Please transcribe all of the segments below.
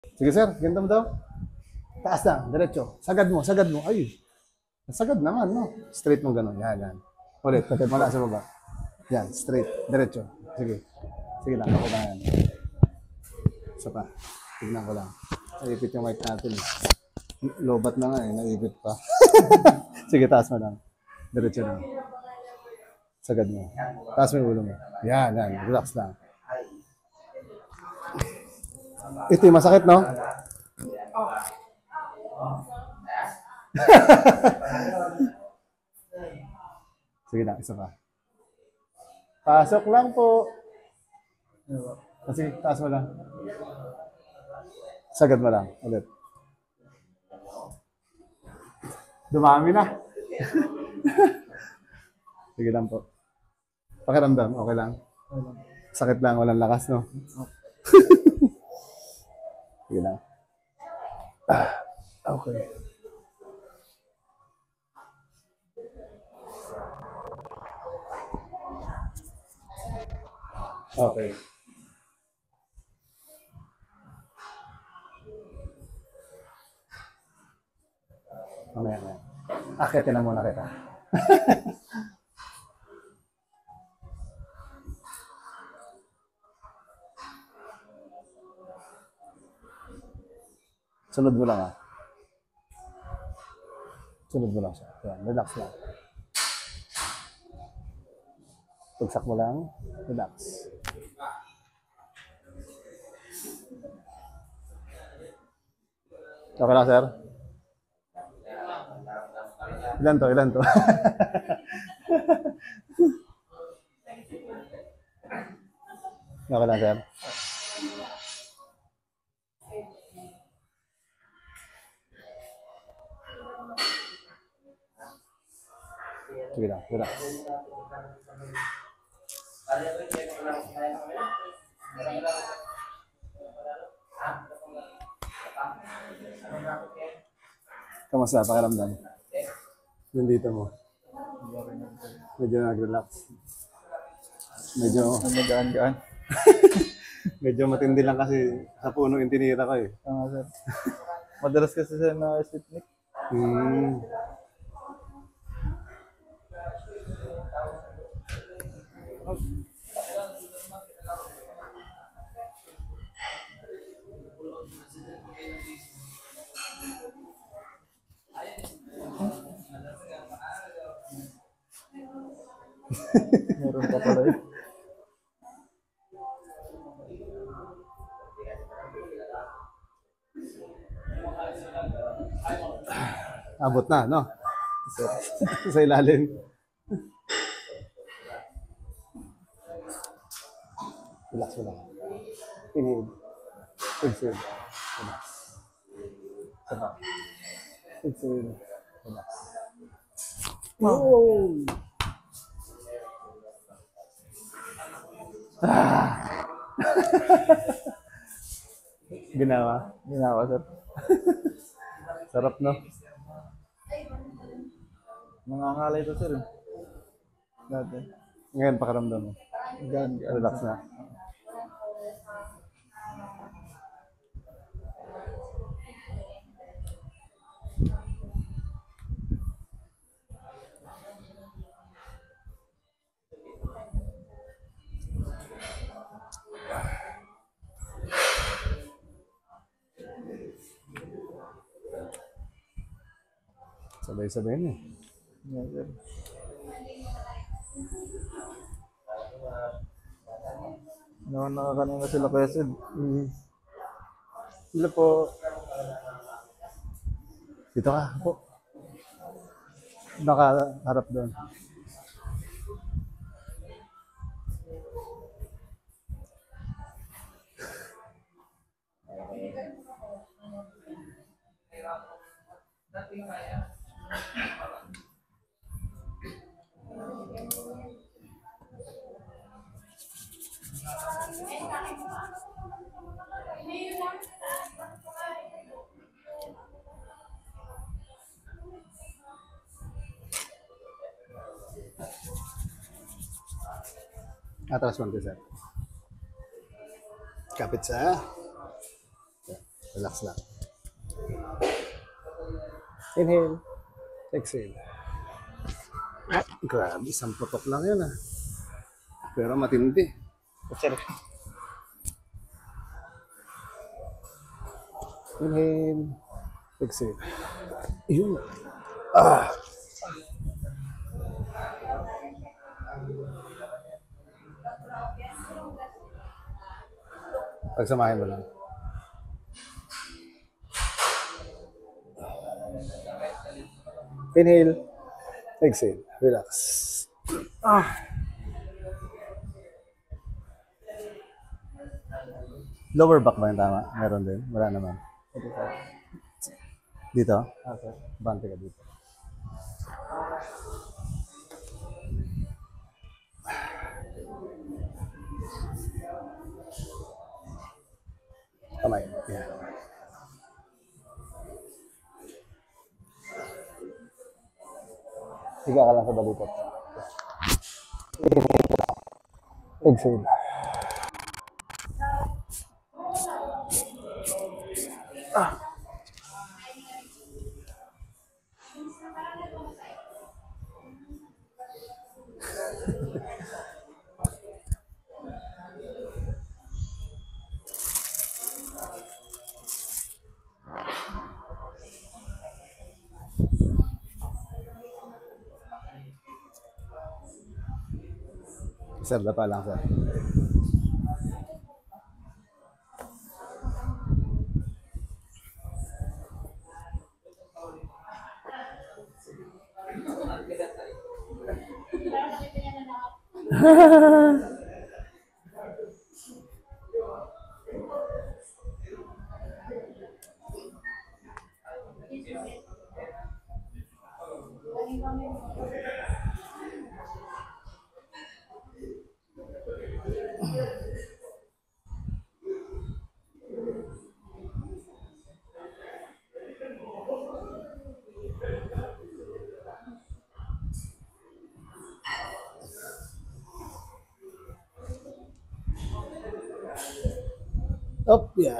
Sige sir, ganito mo daw. Taas na, diretso. Sagad mo, sagad mo. Ay, sagad naman, no? Straight mo gano'n. Yan, yan. Ulit, mula sa baba. Yan, straight, diretso. Sige. Sige lang, ako lang yan. Isa pa. Tignan ko lang. Naipit yung mic natin. Lobat na nga eh, naipit pa. Sige, taas mo lang. Diretso lang. Sagad mo. Taas mo yung ulo mo. Yan, yan. Relax lang. Ito yung masakit, no? Sige lang, isa pa. Pasok lang po. Kasi taas mo lang. Sagad mo lang. Ulit. Dumami na. Sige lang po. Pakiramdam, okay lang. Sakit lang, walang lakas, no? Sige lang. Okay. Okay. Mamaya, mamaya. Akitin na muna kita. Sunod mo lang ah. Sunod mo lang siya. Yan, relax lang. Pagsak mo lang, relax. Okay lang, sir? Ilan to? Ilan to? Okay lang, sir? Sige lang, relax. Kamusta? Pakiramdam? Yung dito mo? Medyo nag-relax. Medyo... Nagaan-gaan. Medyo matindi lang kasi sa puno yung tinira ko eh. Tama, sir. Madalas kasi sa na sleep. Hmm. Meron pa pala eh. Abot na, no? Sa ilalim. Relax mo lang. Inhale. Exhale. Relax. Saba. Exhale. Relax. Wow! Ginawa. Ginawa, sir. Sarap, no? Nangangalay ito, sir. Dati. Ngayon, pakaramdam mo. Gaan-gaan. Relax na. Sabay-sabay na eh. Yan, sir. Naman nakakanina sila kaya, sir. Sila po. Dito ka po. Nakaharap doon. Atras konti, sir. Kapit sa... Relax lang. Inhale. Exhale. Ah, grabe, isang putok lang yun ah. Pero matindi. Sir. Inhale. Exhale. Yun. Ah. Pagsamahin mo lang. Inhale. Exhale. Relax. Ah. Lower back ba yung tama? Meron din? Wala naman. Dito? Okay. Bante ka dito. Kamay. Yeah. Higa ka lang sa balikat. Exhale. Sir, dapa lang sir. Up, yeah.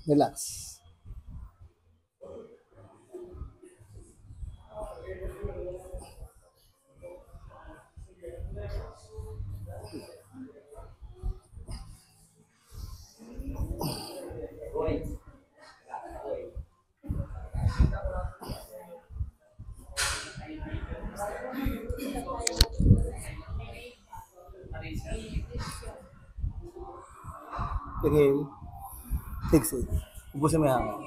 Relax. Inhale. Exhale. Ubusin mo yung hangin.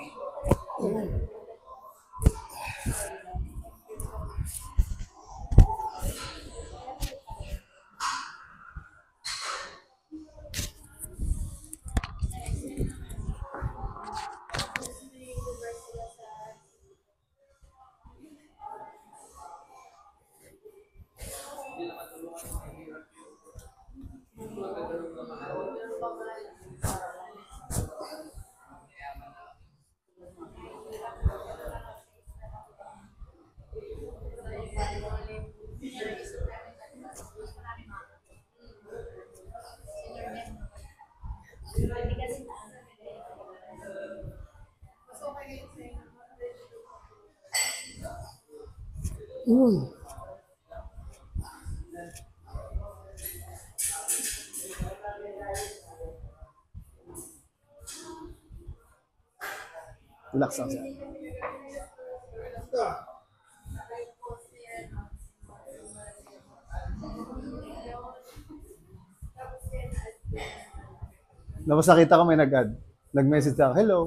Relax lang siya. Tapos nakita ko may nag-add. Nag-message ako, hello.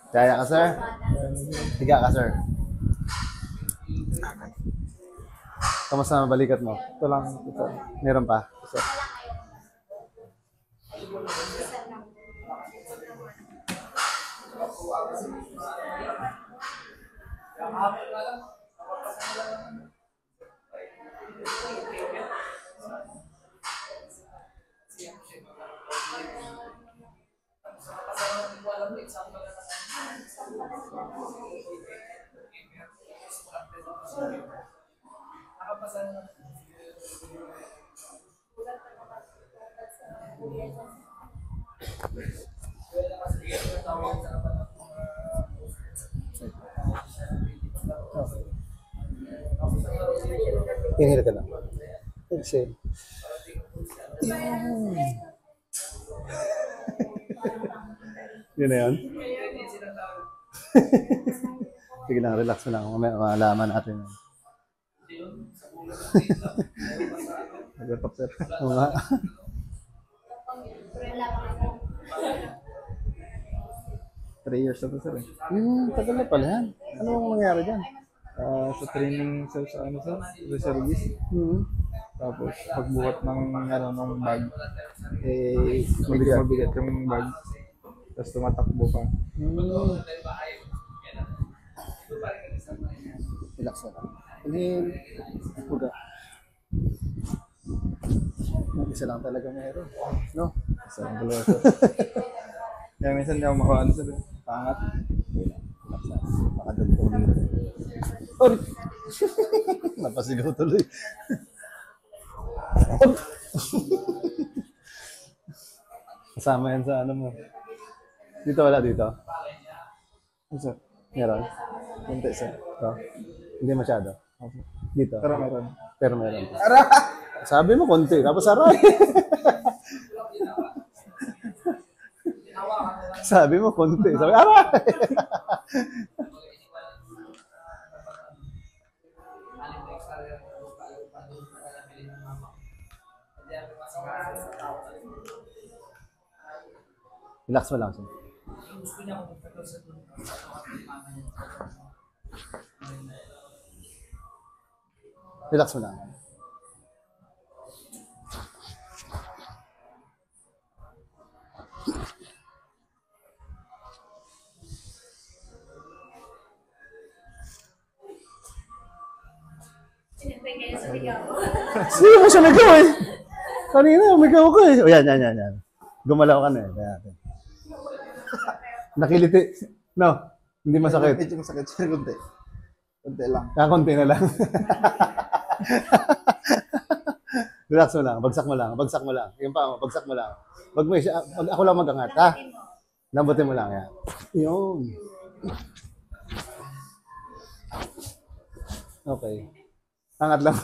Kaya ka, sir? Higa ka, sir. Kamusta ang balikat mo? Ito lang. Ito. Meron pa? Isa. Inhale ka lang. Exhale. Yun na yun? Sige lang, relax mo lang. Mamaya malaman natin yun. Nag-top sir. Oo nga. Three years na to sir. Tagal na pala yan. Ano ang nangyari dyan? Sa training sir sa ano sir, reservist. Tapos pagbuhat ng ano ng bag, eh medyo mabigat yung bag. Tapos tumatakbo pa. Relax na lang. Inhale. Huga. Isa lang talaga meron. No? Sa dalawa sir. Kaya minsan hindi ako makuha ano sir. Pangat. Relax na. Baka doon po dito. Oh! Napasigaw tuloy. Kasama yan sa ano mo. Dito wala dito? Ano sir? Meron? Kunti sir. Ito? Hindi masyado. Dito? Pero meron. Pero meron. Sabi mo konti, tapos aray. Sabi mo konti, sabi aray. Relax mo lang. Sir. Relax mo lang. Sige mo siya nagawa eh. Kanina, umigaw ko eh. O yan. Gumalaw ka na eh. Kaya natin. Nakiliti. No, hindi masakit. Medyo masakit sir, kunti. Kunti lang. Kakunti na lang. Relax mo lang, bagsak mo lang. Yung pa mo, bagsak mo lang. Ako lang mag-angat, ha? Lambutin mo lang, yan. Yun. Okay. Angat lang.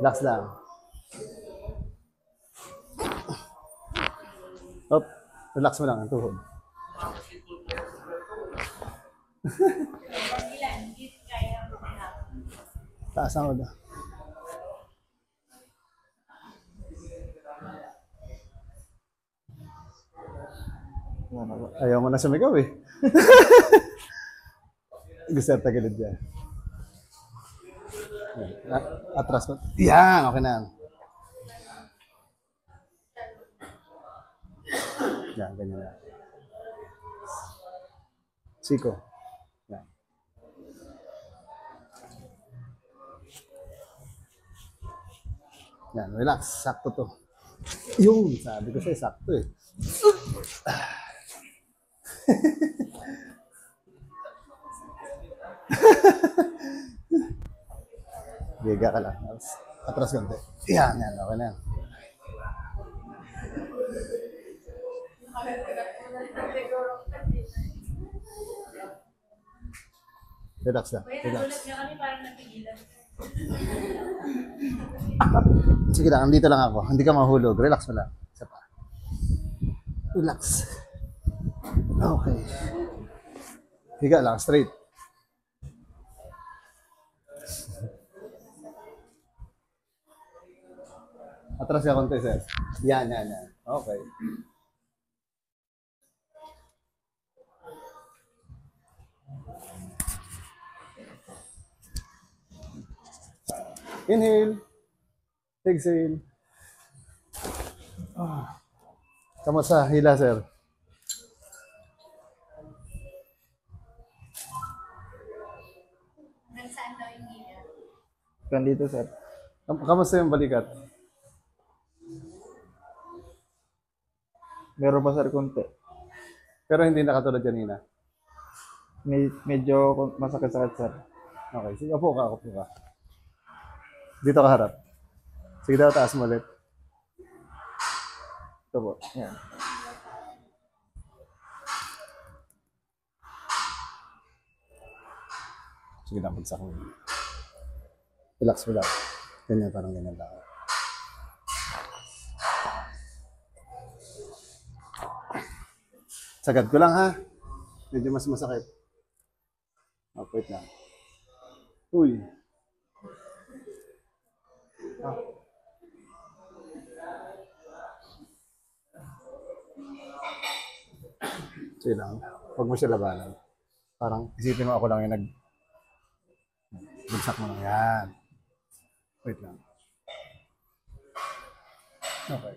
Relax lang. Up. Relax mo lang ang tuhod. Taas ang ulo. Ayaw mo na sumigaw eh. Gusto na tagilid dyan. Atras mo. Yan, okay na yan. Yan, ganyan na. Siko. Yan. Yan, relax. Sakto to. Yung, sabi ko sa'yo, sakto eh. Biga ka lang. Atras konti. Yan, okay na yan. Relax lang. Relax. Sige lang, andito lang ako. Hindi ka mahulog. Relax mo lang. Isa pa. Relax. Okay. Higa lang, straight. Atras ka konti, sir. Yan. Okay. Inhale. Exhale. Kamusta? Hila, sir. Dito, sir. Kamusta yung balikat? Meron pa, sir, konti. Pero hindi na katulad kanina. Medyo masakit-sakit, sir. Okay, sige, upo ka. Dito ka harap. Sige daw, taas mo ulit. Ito po. Yan. Sige na, pagsak mo. Relax mo lang. Ganyan, parang ganyan lang. Sagad ko lang, ha? Medyo mas masakit. Wait lang. Uy. Sige lang. Huwag mo siya labanan. Parang isipin mo ako lang yung bugsak mo lang. Yan. Wait lang. Okay.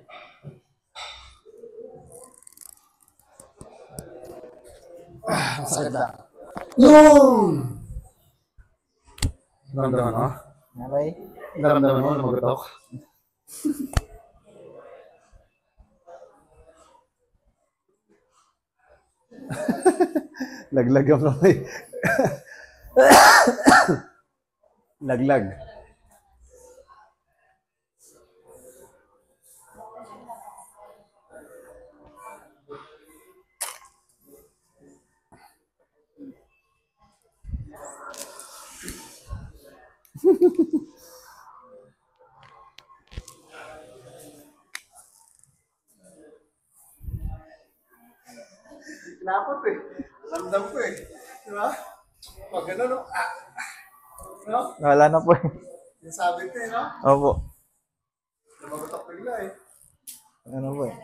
Ang sakit lang. Yun! Naramdaman mo? Okay. Naramdaman mo na magutok? Laglag ang kamay. Laglag. Kinapot eh. Ramdam ko eh. Di ba? Pag gano'n, no? No? Wala na po. Yung sabit eh, no? Opo. Lumagotok bigla eh. Ano po eh.